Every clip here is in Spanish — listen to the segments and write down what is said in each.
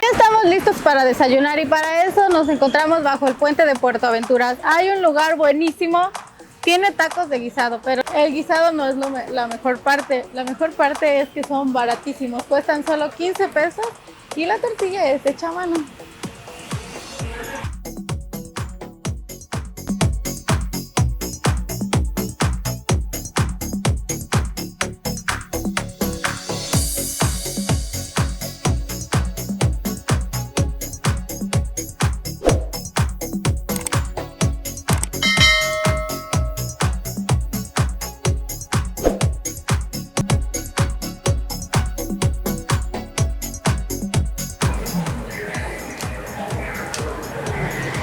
Estamos listos para desayunar y para eso nos encontramos bajo el puente de Puerto Aventuras. Hay un lugar buenísimo, tiene tacos de guisado, pero el guisado no es la mejor parte. La mejor parte es que son baratísimos, cuestan solo 15 pesos y la tortilla es hecha a mano.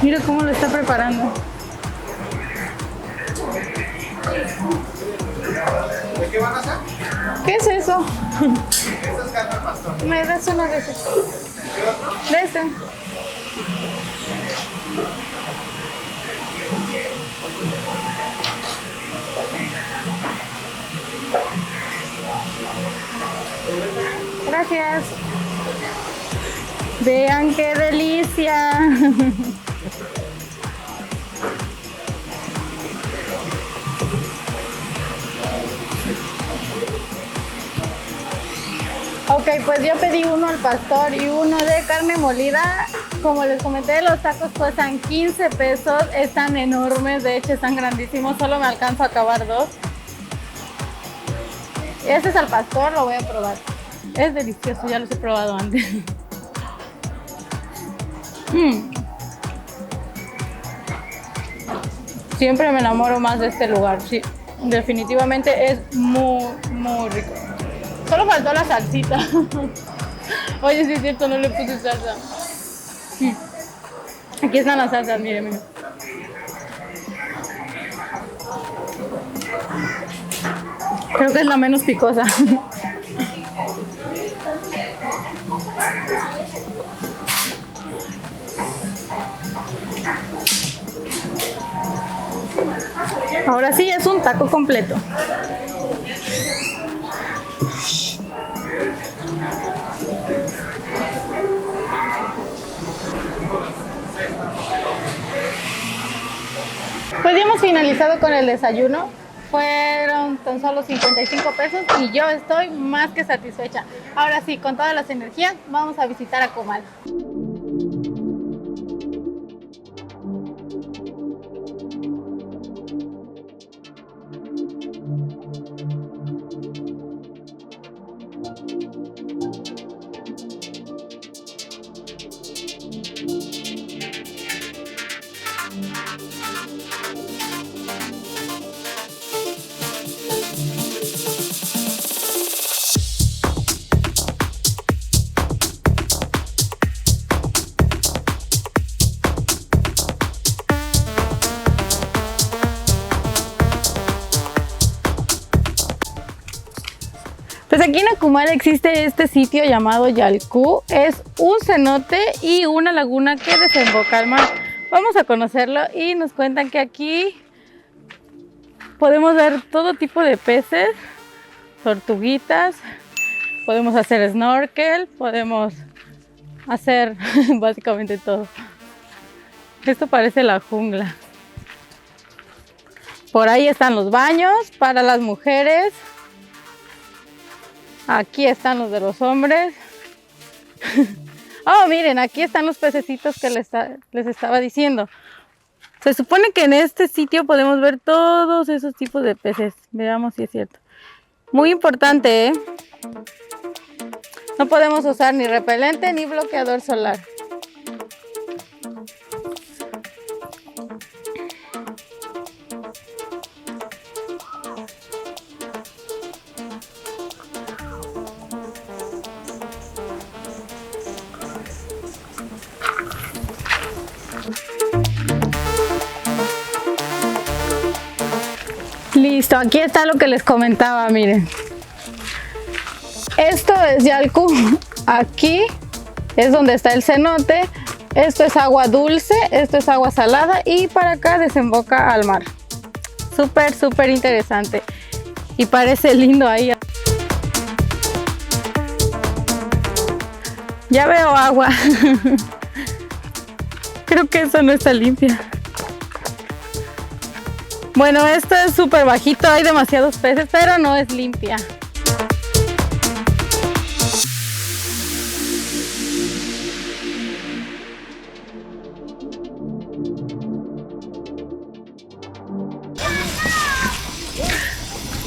Mira cómo lo está preparando. ¿De qué van a hacer? ¿Qué es eso? Esta es carne al pastor. Me das uno de esos. ¿Qué otro? De este. Gracias. Vean qué delicia. Ok, pues yo pedí uno al pastor y uno de carne molida. Como les comenté, los tacos cuestan 15 pesos. Están enormes, de hecho están grandísimos. Solo me alcanzo a acabar dos. Este es al pastor, lo voy a probar. Es delicioso, ya los he probado antes. Siempre me enamoro más de este lugar. Sí, definitivamente es muy, muy rico. Solo faltó la salsita. Oye, sí es cierto, no le puse salsa. Aquí están las salsas, miren, miren. Creo que es la menos picosa. Ahora sí es un taco completo. Pues ya hemos finalizado con el desayuno. Fueron tan solo 55 pesos y yo estoy más que satisfecha. Ahora sí, con todas las energías, vamos a visitar a Comal. Pues aquí en Akumal existe este sitio llamado Yalcú. Es un cenote y una laguna que desemboca al mar. Vamos a conocerlo y nos cuentan que aquí podemos ver todo tipo de peces, tortuguitas, podemos hacer snorkel, podemos hacer básicamente todo. Esto parece la jungla. Por ahí están los baños para las mujeres. Aquí están los de los hombres. Oh, miren, aquí están los pececitos que les estaba diciendo. Se supone que en este sitio podemos ver todos esos tipos de peces. Veamos si es cierto. Muy importante, ¿eh? No podemos usar ni repelente ni bloqueador solar. Listo, aquí está lo que les comentaba, miren. Esto es Yalku. Aquí es donde está el cenote. Esto es agua dulce, esto es agua salada y para acá desemboca al mar. Súper, súper interesante. Y parece lindo ahí. Ya veo agua. Creo que eso no está limpia. Bueno, esto es súper bajito, hay demasiados peces, pero no es limpia.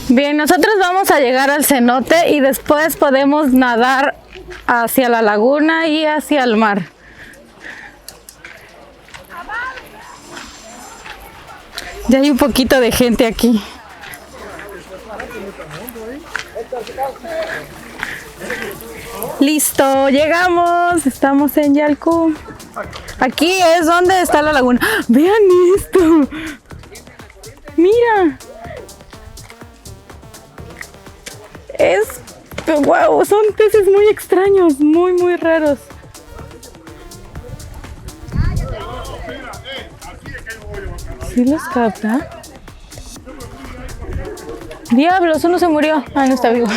Bien, nosotros vamos a llegar al cenote y después podemos nadar hacia la laguna y hacia el mar. Ya hay un poquito de gente aquí. Listo, llegamos. Estamos en Yalku. Aquí es donde está la laguna. ¡Ah! Vean esto. Mira. Wow, son peces muy extraños, muy raros. ¿Sí los capta? Diablos, uno se murió. Ah, no está vivo.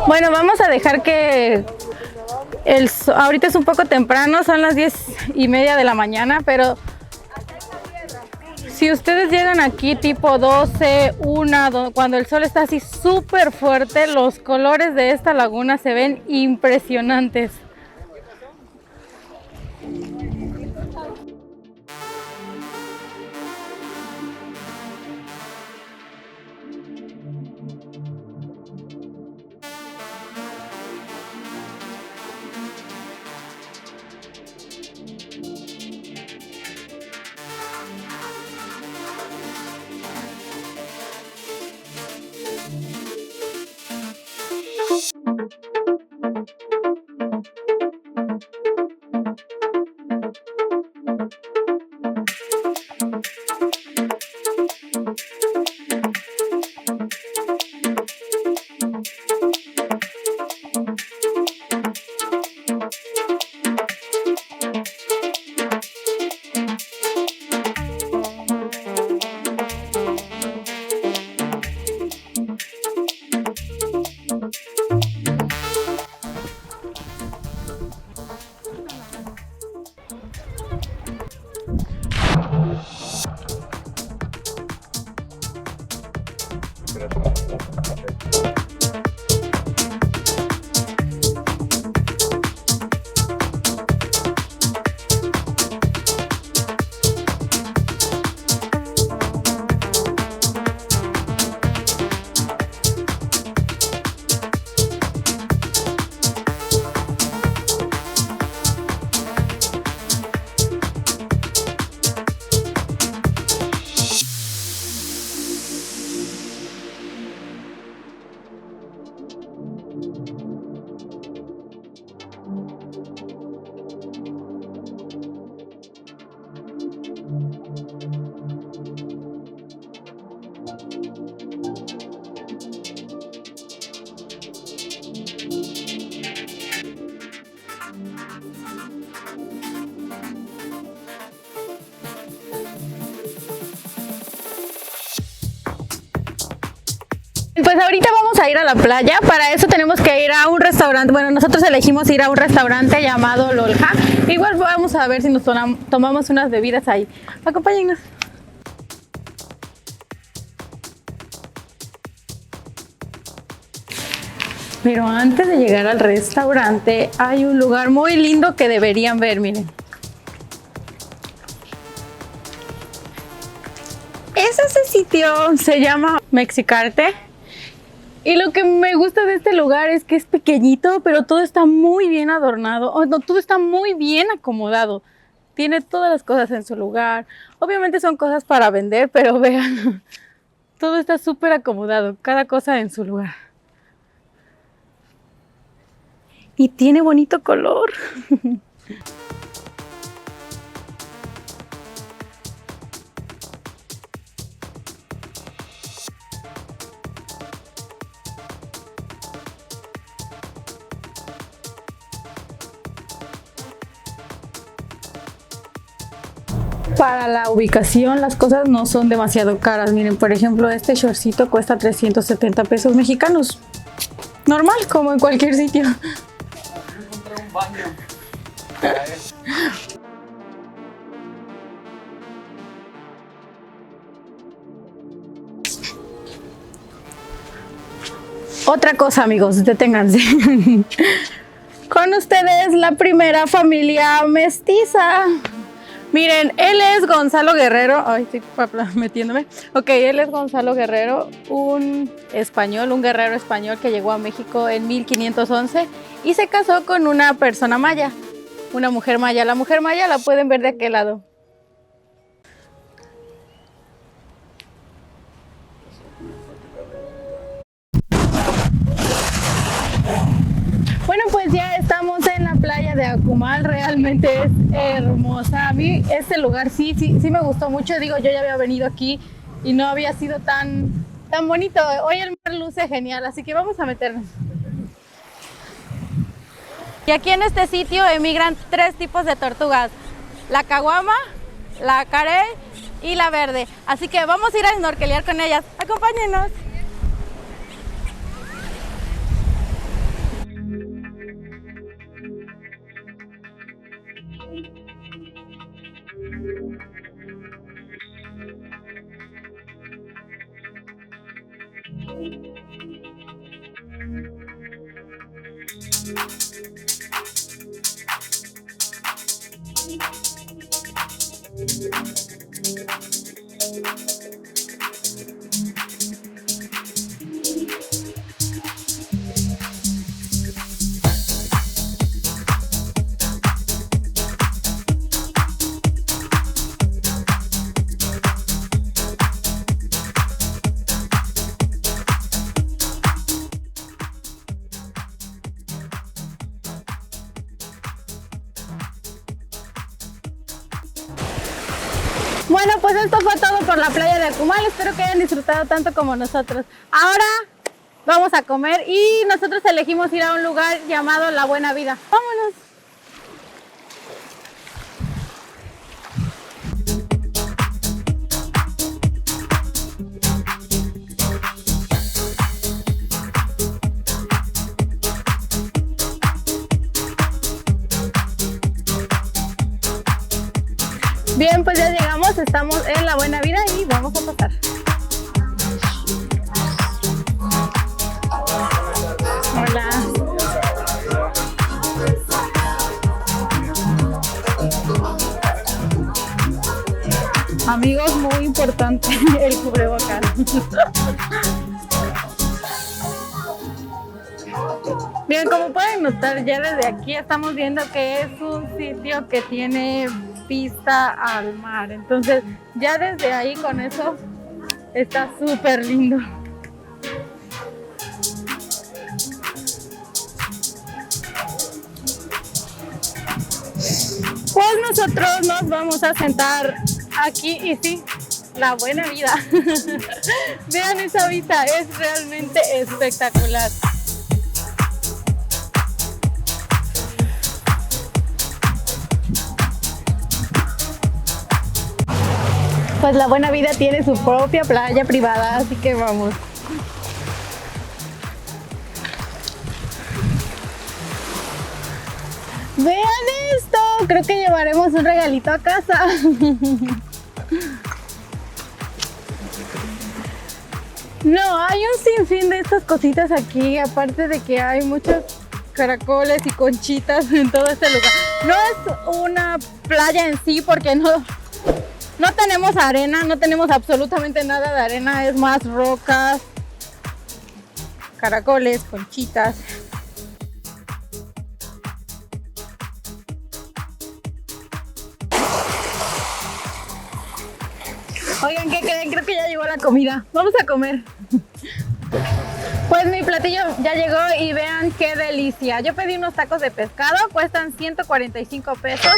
Bueno, vamos a dejar que ahorita es un poco temprano, son las 10:30 de la mañana, pero si ustedes llegan aquí tipo 12, 1, cuando el sol está así súper fuerte, los colores de esta laguna se ven impresionantes. Pues ahorita vamos a ir a la playa, para eso tenemos que ir a un restaurante, bueno, nosotros elegimos ir a un restaurante llamado Lolja. Igual vamos a ver si nos tomamos unas bebidas ahí. Acompáñennos. Pero antes de llegar al restaurante hay un lugar muy lindo que deberían ver, miren. Ese sitio se llama Mexicarte. Y lo que me gusta de este lugar es que es pequeñito, pero todo está muy bien adornado. Oh, no, todo está muy bien acomodado. Tiene todas las cosas en su lugar. Obviamente son cosas para vender, pero vean, todo está súper acomodado, cada cosa en su lugar. Y tiene bonito color. Para la ubicación las cosas no son demasiado caras. Miren, por ejemplo, este shortcito cuesta 370 pesos mexicanos. Normal, como en cualquier sitio. Encontré un baño. Otra cosa, amigos, deténganse. Con ustedes la primera familia mestiza. Miren, él es Gonzalo Guerrero. Ay, estoy metiéndome. Ok, él es Gonzalo Guerrero, un español, un guerrero español que llegó a México en 1511 y se casó con una persona maya, una mujer maya. La mujer maya la pueden ver de aquel lado. Bueno, pues ya estamos en la playa de Akumal, realmente es hermosa. A mí este lugar sí me gustó mucho. Digo, yo ya había venido aquí y no había sido tan bonito. Hoy el mar luce genial, así que vamos a meternos. Y aquí en este sitio emigran 3 tipos de tortugas: la caguama, la carey y la verde. Así que vamos a ir a snorkelear con ellas. Acompáñenos. Bueno, pues esto fue todo por la playa de Akumal. Espero que hayan disfrutado tanto como nosotros. Ahora vamos a comer y nosotros elegimos ir a un lugar llamado La Buena Vida. ¡Vámonos! Bien, pues ya llegamos, estamos en La Buena Vida y vamos a pasar. Hola. Amigos, muy importante el cubrebocas. Bien, como pueden notar, ya desde aquí estamos viendo que es un sitio que tiene vista al mar. Entonces, ya desde ahí con eso está súper lindo. Pues nosotros nos vamos a sentar aquí y sí, La Buena Vida. Vean esa vista, es realmente espectacular. Pues La Buena Vida tiene su propia playa privada, así que vamos. Vean esto, creo que llevaremos un regalito a casa. No, hay un sinfín de estas cositas aquí, aparte de que hay muchos caracoles y conchitas en todo este lugar. No es una playa en sí porque no tenemos arena, no tenemos absolutamente nada de arena, es más rocas, caracoles, conchitas. Oigan, ¿qué creen? Creo que ya llegó la comida. Vamos a comer. Pues Pues mi platillo ya llegó y vean qué delicia. Yo pedí unos tacos de pescado, cuestan 145 pesos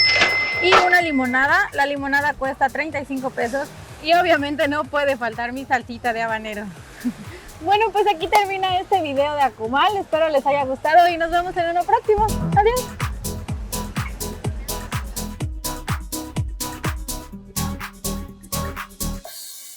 y una limonada. La limonada cuesta 35 pesos y obviamente no puede faltar mi salsita de habanero. Bueno, pues aquí termina este video de Akumal. Espero les haya gustado y nos vemos en uno próximo. Adiós.